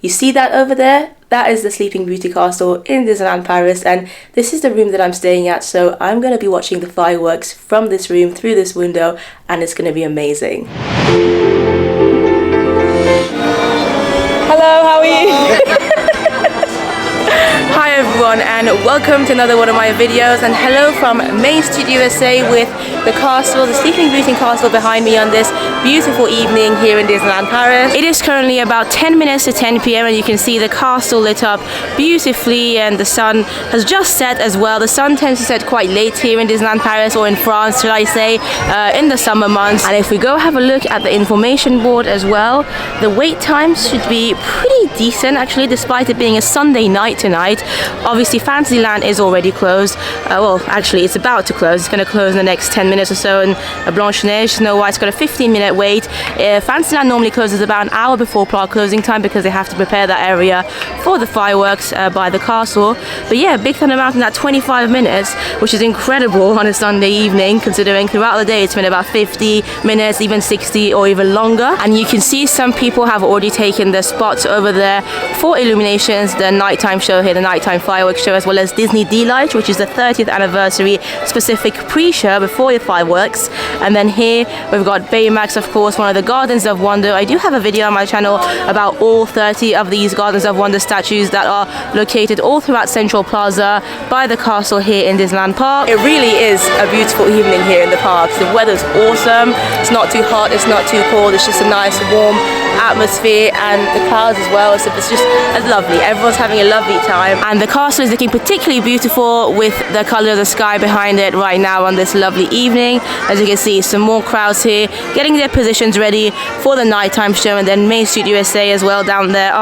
You see that over there? That is the Sleeping Beauty Castle in Disneyland Paris, and this is the room that I'm staying at, so I'm going to be watching the fireworks from this room through this window, and it's going to be amazing. Hello, how are you? Hi everyone, and welcome to another one of my videos, and hello from Main Street USA with the castle, the Sleeping Beauty Castle behind me on this beautiful evening here in Disneyland Paris. It is currently about 10 minutes to 10 p.m. and you can see the castle lit up beautifully, and the sun has just set as well. The sun tends to set quite late here in Disneyland Paris, or in France should I say, in the summer months. And if we go have a look at the information board as well, the wait times should be pretty decent actually, despite it being a Sunday night tonight. Obviously Fantasyland is already closed. Well, actually it's about to close. It's going to close in the next 10 minutes or so, and Blanche-Neige, Snow White's got a 15-minute wait. Fantasyland normally closes about an hour before park closing time because they have to prepare that area for the fireworks by the castle. But yeah, Big Thunder Mountain at 25 minutes, which is incredible on a Sunday evening, considering throughout the day it's been about 50 minutes, even 60 or even longer. And you can see some people have already taken their spots over there for Illuminations, the nighttime show here, the nighttime fireworks show, as well as Disney D-Light, which is the 30th anniversary specific pre-show before the fireworks. And then here we've got Baymax, of course, one of the Gardens of Wonder. I do have a video on my channel about all 30 of these Gardens of Wonder statues that are located all throughout Central Plaza by the castle here in Disneyland Park. It really is a beautiful evening here in the parks. The weather's awesome. It's not too hot, it's not too cold. It's just a nice warm atmosphere, and the clouds as well, so it's just lovely. Everyone's having a lovely time, and the castle is looking particularly beautiful with the color of the sky behind it right now on this lovely evening. As you can see, some more crowds here getting their positions ready for the nighttime show, and then Main Street USA as well down there,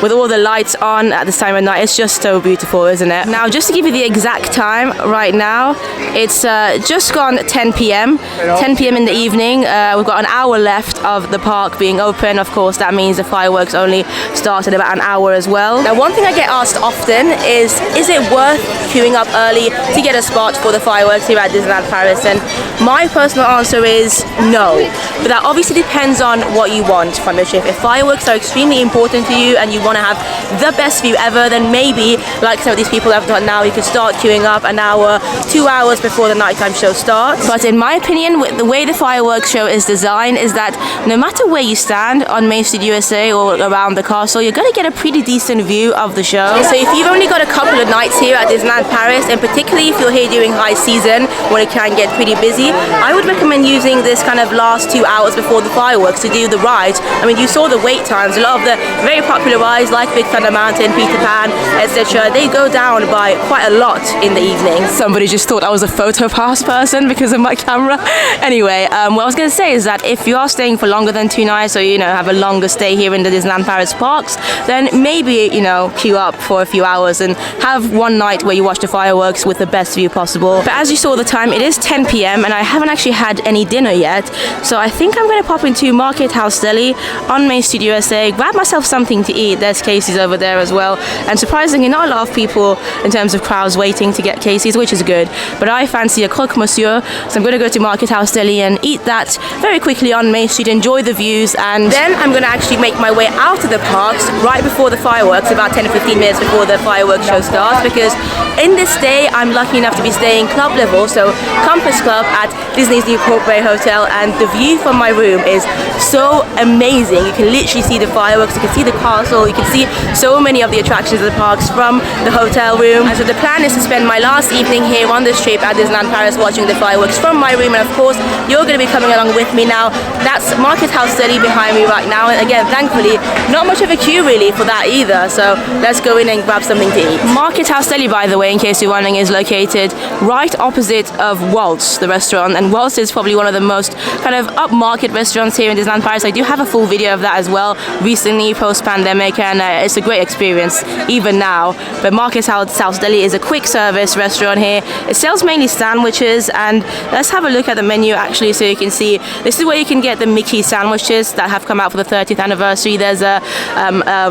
with all the lights on at this time of night. It's just so beautiful, isn't it? Now, just to give you the exact time right now, it's just gone 10 p.m. 10 p.m. in the evening. We've got an hour left of the park being open. Of course, that means the fireworks only start in about an hour as well. Now, one thing I get asked often is it worth queuing up early to get a spot for the fireworks here at Disneyland Paris? And my personal answer is no. But that obviously depends on what you want from your trip. If fireworks are extremely important to you and you want to have the best view ever, then maybe, like some of these people have done now, you could start queuing up an hour, 2 hours before the nighttime show starts. But in my opinion, with the way the fireworks show is designed, is that no matter where you stand on Main Street USA or around the castle, you're going to get a pretty decent view of the show. So if you've only got a couple of nights here at Disneyland Paris, and particularly if you're here during high season when it can get pretty busy, I would recommend using this kind of last 2 hours before the fireworks to do the rides. I mean, you saw the wait times. A lot of the very popular rides like Big Thunder Mountain, Peter Pan, etc., they go down by quite a lot in the evening. Somebody just thought I was a photo pass person because of my camera. Anyway, what I was going to say is that if you are staying for longer than 2 nights, or have a longer stay here in the Disneyland Paris parks, then maybe queue up for a few hours and have one night where you watch the fireworks with the best view possible. But as you saw the time, it is 10 p.m. and I haven't actually had any dinner yet, so I think I'm going to pop into Market House Deli on Main Street USA, grab myself something to eat. There's Casey's over there as well, and surprisingly not a lot of people in terms of crowds waiting to get Casey's, which is good. But I fancy a croque monsieur, so I'm going to go to Market House Deli and eat that very quickly on Main Street, enjoy the views, and then I'm going to actually make my way out of the parks right before the fireworks, about 10 to 15 minutes before the fireworks show starts, because in this day I'm lucky enough to be staying club level, so Compass Club at Disney's Newport Bay Hotel, and the view from my room is so amazing. You can literally see the fireworks, you can see the castle, you can see so many of the attractions of the parks from the hotel room. And so the plan is to spend my last evening here on this trip at Disneyland Paris watching the fireworks from my room, and of course you're going to be coming along with me now. That's Market House Deli behind me right now, and again, thankfully not much of a queue really for that either, so let's go in and grab something to eat. Market House Deli, by the way, in case you're wondering, is located right opposite of Waltz, the restaurant, and Waltz is probably one of the most kind of upmarket restaurants here in Disneyland Paris. I do have a full video of that as well recently post-pandemic, and it's a great experience even now. But Market House Deli is a quick service restaurant here. It sells mainly sandwiches, and let's have a look at the menu actually so you can see. This is where you can get the Mickey sandwiches that have come out for the the 30th anniversary. There's a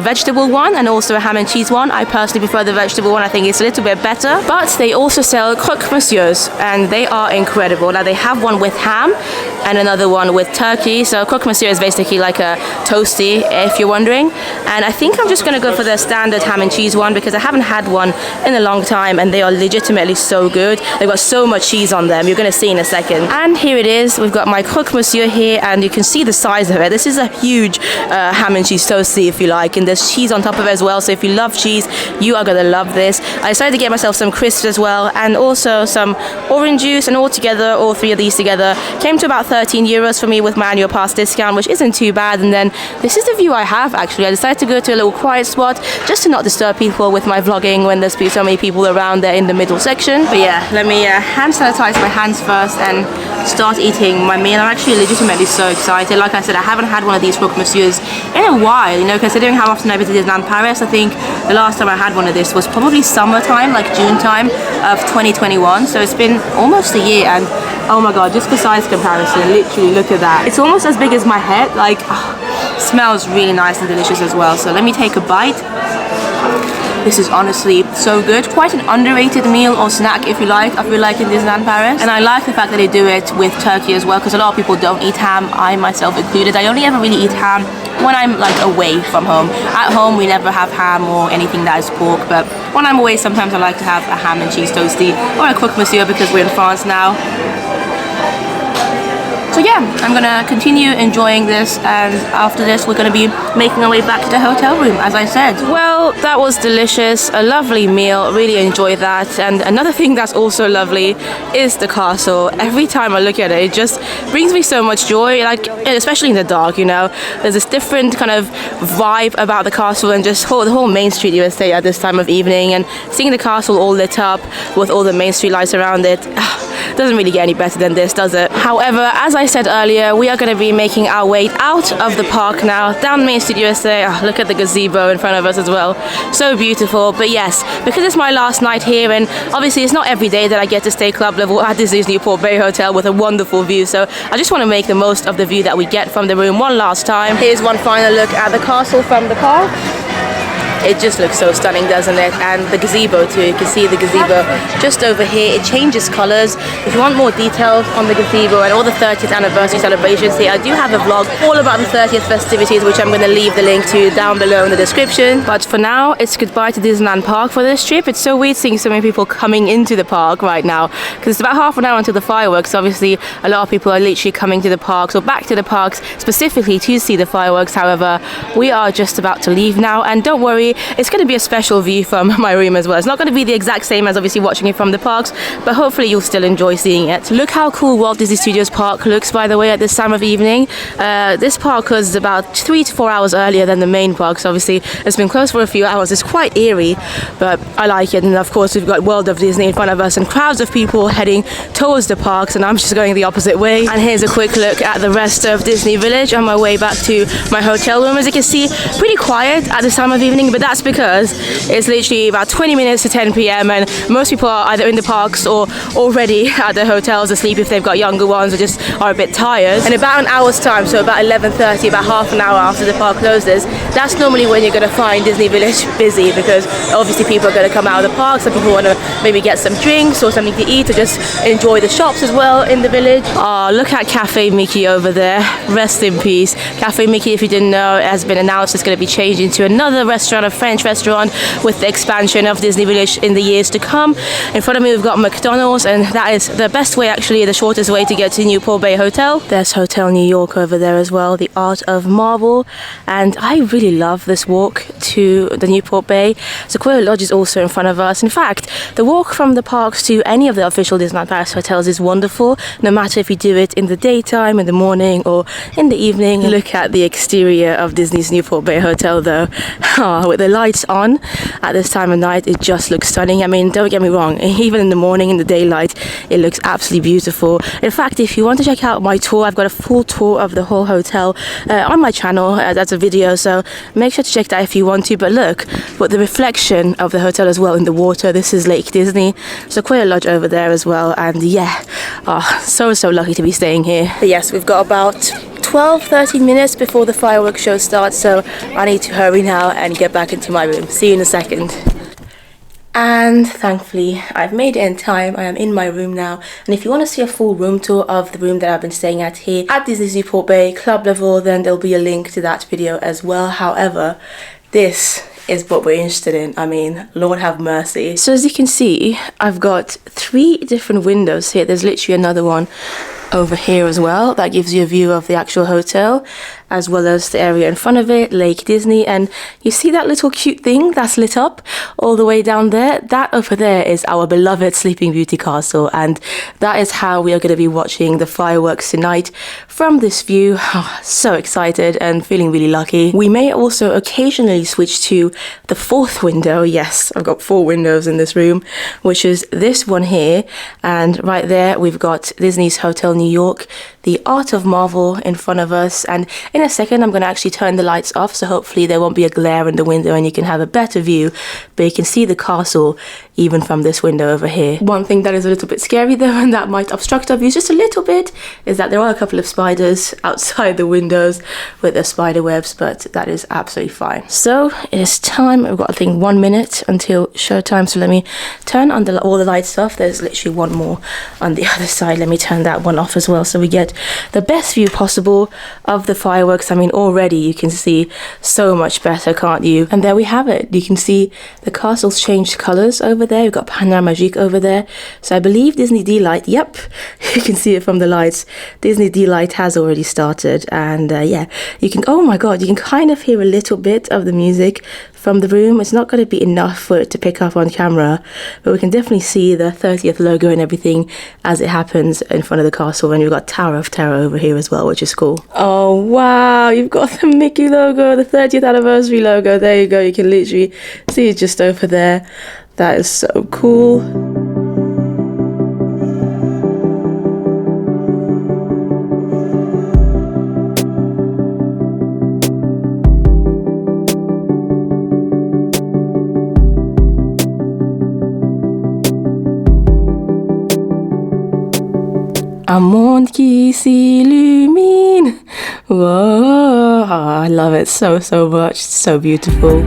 vegetable one and also a ham and cheese one. I personally prefer the vegetable one. I think it's a little bit better. But they also sell croque monsieurs, and they are incredible. Now they have one with ham and another one with turkey. So croque monsieur is basically like a toasty, if you're wondering. And I think I'm just going to go for the standard ham and cheese one because I haven't had one in a long time, and they are legitimately so good. They've got so much cheese on them. You're going to see in a second. And here it is. We've got my croque monsieur here, and you can see the size of it. This is a huge ham and cheese toasty, if you like, and there's cheese on top of it as well. So if you love cheese, you are going to love this. I decided to get myself some crisps as well, and also some orange juice, and all together, all three of these together, came to about 13 euros for me with my annual pass discount, which isn't too bad. And then this is the view I have actually. I decided to go to a little quiet spot just to not disturb people with my vlogging when there's so many people around there in the middle section. But yeah, let me hand sanitize my hands first and start eating my meal. I'm actually legitimately so excited. Like I said, I haven't had one of these croque monsieurs in a while, you know, considering how often I visit Disneyland Paris. I think the last time I had one of this was probably summertime, like June time of 2021. So it's been almost a year, and oh my god, just for size comparison, literally look at that. It's almost as big as my head. Like, smells really nice and delicious as well. So let me take a bite. This is honestly so good. Quite an underrated meal or snack, if you like, I feel like, in Disneyland Paris. And I like the fact that they do it with turkey as well, because a lot of people don't eat ham, I myself included. I only ever really eat ham when I'm like away from home. At home we never have ham or anything that is pork, but when I'm away sometimes I like to have a ham and cheese toasty or a croque monsieur because we're in France now. So yeah, I'm gonna continue enjoying this, and after this we're gonna be making our way back to the hotel room, as I said. Well, that was delicious, a lovely meal, really enjoyed that. And another thing that's also lovely is the castle. Every time I look at it, it just brings me so much joy, like especially in the dark, you know. There's this different kind of vibe about the castle, and just the whole Main Street USA at this time of evening, and seeing the castle all lit up with all the Main Street lights around it. Doesn't really get any better than this, does it? However, as I said earlier, we are going to be making our way out of the park now, down Main Street USA. Oh, look at the gazebo in front of us as well. So beautiful. But yes, because it's my last night here, and obviously it's not every day that I get to stay club level at Disney's Newport Bay Hotel with a wonderful view. So I just want to make the most of the view that we get from the room one last time. Here's one final look at the castle from the park. It just looks so stunning, doesn't it? And the gazebo too, you can see the gazebo just over here. It changes colors. If you want more details on the gazebo and all the 30th anniversary celebrations here, I do have a vlog all about the 30th festivities, which I'm going to leave the link to down below in the description. But for now, it's goodbye to Disneyland Park for this trip. It's so weird seeing so many people coming into the park right now, because it's about half an hour until the fireworks. Obviously, a lot of people are literally coming to the parks, or back to the parks specifically to see the fireworks. However, we are just about to leave now, and don't worry, it's going to be a special view from my room as well. It's not going to be the exact same as obviously watching it from the parks, but hopefully you'll still enjoy seeing it. Look how cool Walt Disney Studios Park looks, by the way, at this time of evening. This park was about 3 to 4 hours earlier than the main park, so obviously it's been closed for a few hours. It's quite eerie, but I like it. And of course we've got World of Disney in front of us and crowds of people heading towards the parks, and I'm just going the opposite way. And here's a quick look at the rest of Disney Village on my way back to my hotel room. As you can see, pretty quiet at this time of evening, but that's because it's literally about 20 minutes to 10 p.m. and most people are either in the parks or already at their hotels asleep if they've got younger ones, or just are a bit tired. And about an hour's time, so about 11:30, about half an hour after the park closes, that's normally when you're going to find Disney Village busy, because obviously people are going to come out of the park. Some people want to maybe get some drinks or something to eat, or just enjoy the shops as well in the village. Oh, look at Cafe Mickey over there. Rest in peace. Cafe Mickey, if you didn't know, it has been announced it's going to be changed into another restaurant, a French restaurant, with the expansion of Disney Village in the years to come. In front of me we've got McDonald's, and that is the best way, actually the shortest way to get to Newport Bay Hotel. There's Hotel New York over there as well, the Art of Marble, and I really love this walk to the Newport Bay. Sequoia Lodge is also in front of us. In fact, the walk from the parks to any of the official Disneyland Paris hotels is wonderful, no matter if you do it in the daytime, in the morning, or in the evening. Look at the exterior of Disney's Newport Bay Hotel though. Oh, with the lights on at this time of night, it just looks stunning. I mean, don't get me wrong, even in the morning, in the daylight, it looks absolutely beautiful. In fact, if you want to check out my tour, I've got a full tour of the whole hotel on my channel as a video, so make sure to check that if you want to. But look, but the reflection of the hotel as well in the water. This is Lake Disney, so quite a lodge over there as well. And yeah, so lucky to be staying here. But yes, we've got about 12-13 minutes before the fireworks show starts, so I need to hurry now and get back into my room. See you in a second. And thankfully I've made it in time. I am in my room now, and if you want to see a full room tour of the room that I've been staying at here at Disney's Newport Bay Club level, then there'll be a link to that video as well. However, this is what we're interested in. I mean, Lord have mercy. So as you can see, I've got 3 different windows here. There's literally another one over here as well that gives you a view of the actual hotel, as well as the area in front of it, Lake Disney. And you see that little cute thing that's lit up all the way down there? That over there is our beloved Sleeping Beauty castle, and that is how we are going to be watching the fireworks tonight from this view. Oh, so excited and feeling really lucky. We may also occasionally switch to the 4th window. Yes, I've got 4 windows in this room, which is this one here, and right there we've got Disney's Hotel New York, the Art of Marvel in front of us. And in a second I'm going to actually turn the lights off, so hopefully there won't be a glare in the window and you can have a better view, but you can see the castle even from this window over here. One thing that is a little bit scary though, and that might obstruct our views just a little bit, is that there are a couple of spiders outside the windows with their spider webs, but that is absolutely fine. So it is time. We've got, I think, 1 minute until showtime, so let me turn on all the lights off. There's literally one more on the other side. Let me turn that one off as well, so we get the best view possible of the fireworks. I mean, already you can see so much better, can't you? And there we have it. You can see the castle's changed colors over there. We've got Panorama Magique over there, so I believe Disney Delight, yep, you can see it from the lights, Disney Delight has already started. And yeah, you can, oh my god, you can kind of hear a little bit of the music from the room. It's not going to be enough for it to pick up on camera, but we can definitely see the 30th logo and everything as it happens in front of the castle. And we've got Tower of Terror over here as well, which is cool. Oh wow, you've got the Mickey logo, the 30th anniversary logo. There you go, you can literally see it just over there. That is so cool. Un monde qui s'illumine. Whoa, I love it so much. It's so beautiful.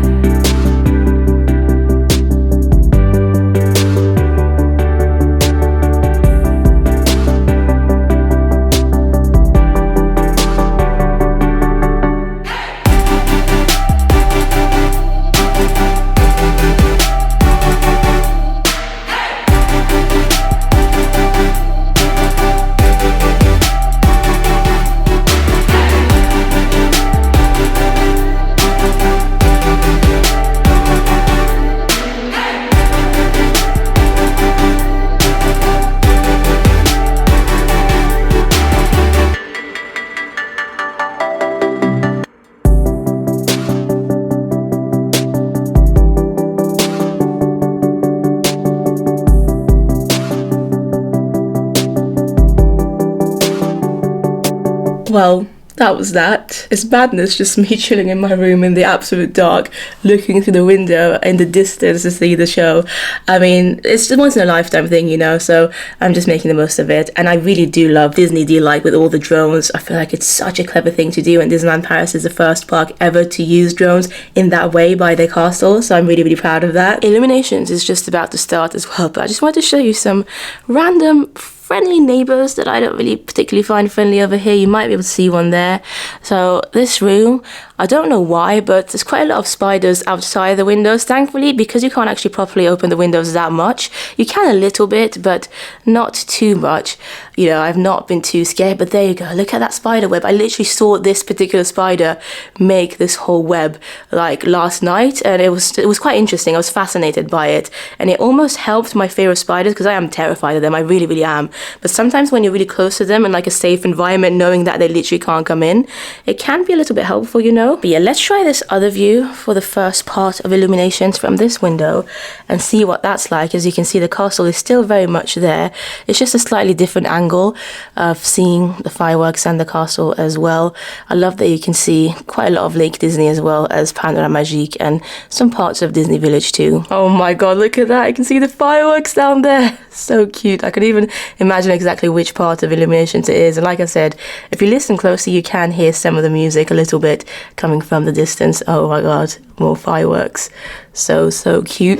Well, that was that. It's madness, just me chilling in my room in the absolute dark, looking through the window in the distance to see the show. I mean, it's a once in a lifetime thing, you know, so I'm just making the most of it. And I really do love Disney Delight with all the drones. I feel like it's such a clever thing to do, and Disneyland Paris is the first park ever to use drones in that way by their castle, so I'm really proud of that. Illuminations is just about to start as well, but I just wanted to show you some random friendly neighbors that I don't really particularly find friendly over here. You might be able to see one there. So this room, I don't know why, but there's quite a lot of spiders outside the windows. Thankfully, because you can't actually properly open the windows that much, you can a little bit, but not too much. You know, I've not been too scared, but there you go. Look at that spider web. I literally saw this particular spider make this whole web like last night, and it was quite interesting. I was fascinated by it, and it almost helped my fear of spiders, because I am terrified of them. I really am. but sometimes when you're really close to them in like a safe environment, knowing that they literally can't come in, it can be a little bit helpful, you know. But yeah, let's try this other view for the first part of Illuminations from this window and see what that's like. As you can see, the castle is still very much there. It's just a slightly different angle of seeing the fireworks and the castle as well. I love that you can see quite a lot of Lake Disney as well as Panorama Magique and some parts of Disney Village too. Oh my god, look at that. You can see the fireworks down there. So cute. I could even imagine exactly which part of Illuminations it is. And like I said, if you listen closely, you can hear some of the music a little bit coming from the distance. Oh my god, more fireworks. So cute.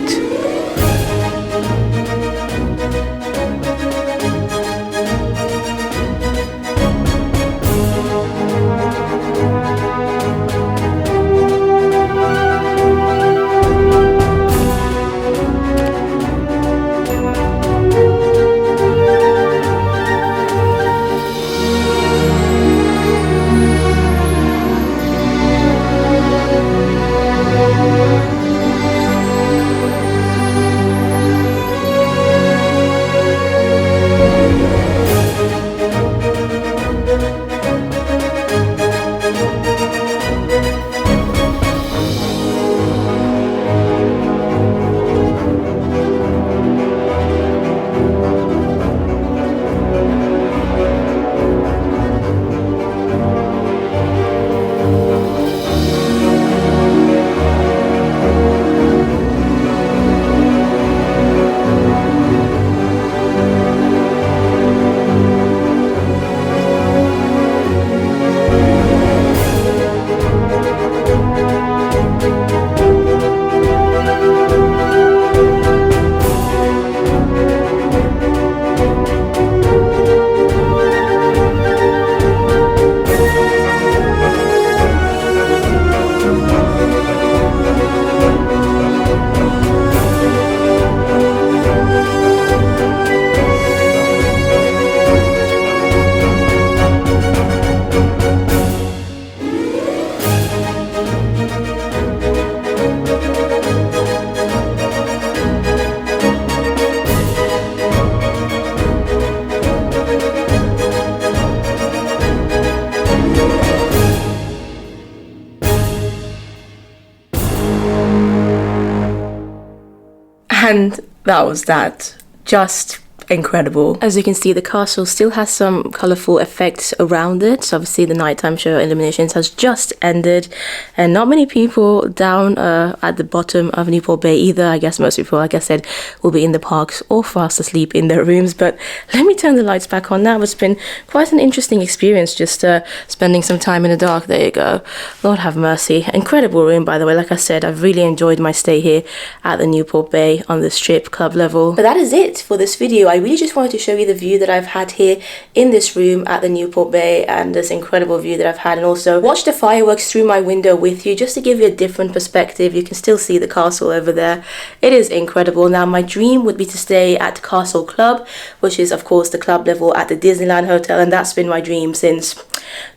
And that was that. Just incredible. As you can see, the castle still has some colourful effects around it. So obviously the nighttime show Illuminations has just ended, and not many people down at the bottom of Newport Bay either. I guess most people, like I said, will be in the parks or fast asleep in their rooms. But let me turn the lights back on now. It's been quite an interesting experience just spending some time in the dark. There you go. Lord have mercy. Incredible room, by the way. Like I said, I've really enjoyed my stay here at the Newport Bay on the Strip club level. But that is it for this video. I really just wanted to show you the view that I've had here in this room at the Newport Bay, and this incredible view that I've had, and also watch the fireworks through my window with you just to give you a different perspective. You can still see the castle over there. It is incredible. Now my dream would be to stay at Castle Club, which is of course the club level at the Disneyland Hotel, and that's been my dream since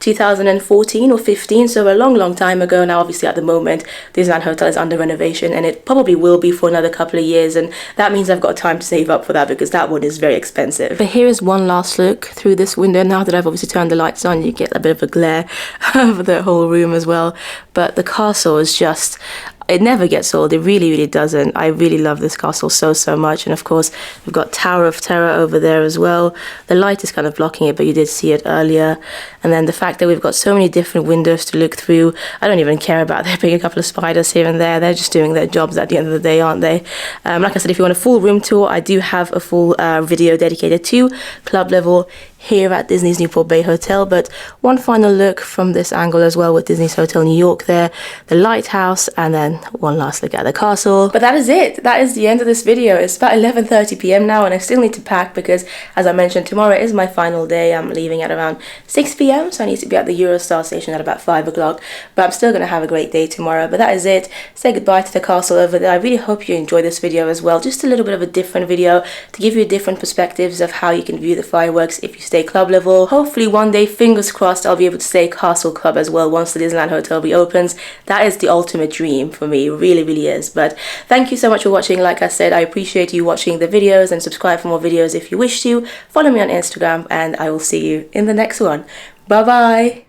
2014 or 15, so a long time ago. Now obviously at the moment Disneyland Hotel is under renovation, and it probably will be for another couple of years, and that means I've got time to save up for that because that one is very expensive. But here is one last look through this window. Now that I've obviously turned the lights on, you get a bit of a glare over the whole room as well, but the castle is just, it never gets old. It really doesn't. I really love this castle so much. And of course we've got Tower of Terror over there as well. The light is kind of blocking it, but you did see it earlier. And then the fact that we've got so many different windows to look through, I don't even care about there being a couple of spiders here and there. They're just doing their jobs at the end of the day, aren't they? Like I said, if you want a full room tour, I do have a full video dedicated to club level here at Disney's Newport Bay Hotel. But one final look from this angle as well with Disney's Hotel New York there, the lighthouse, and then one last look at the castle. But that is it. That is the end of this video. It's about 11:30 p.m. now, and I still need to pack because, as I mentioned, tomorrow is my final day. I'm leaving at around 6 p.m, so I need to be at the Eurostar station at about 5 o'clock. But I'm still going to have a great day tomorrow. But that is it. Say goodbye to the castle over there. I really hope you enjoyed this video as well. Just a little bit of a different video to give you different perspectives of how you can view the fireworks if you stay club level. Hopefully one day, fingers crossed, I'll be able to stay Castle Club as well once the Disneyland Hotel reopens. That is the ultimate dream for me, it really is. But thank you so much for watching. Like I said, I appreciate you watching the videos, and subscribe for more videos if you wish to. Follow me on Instagram, and I will see you in the next one. Bye bye.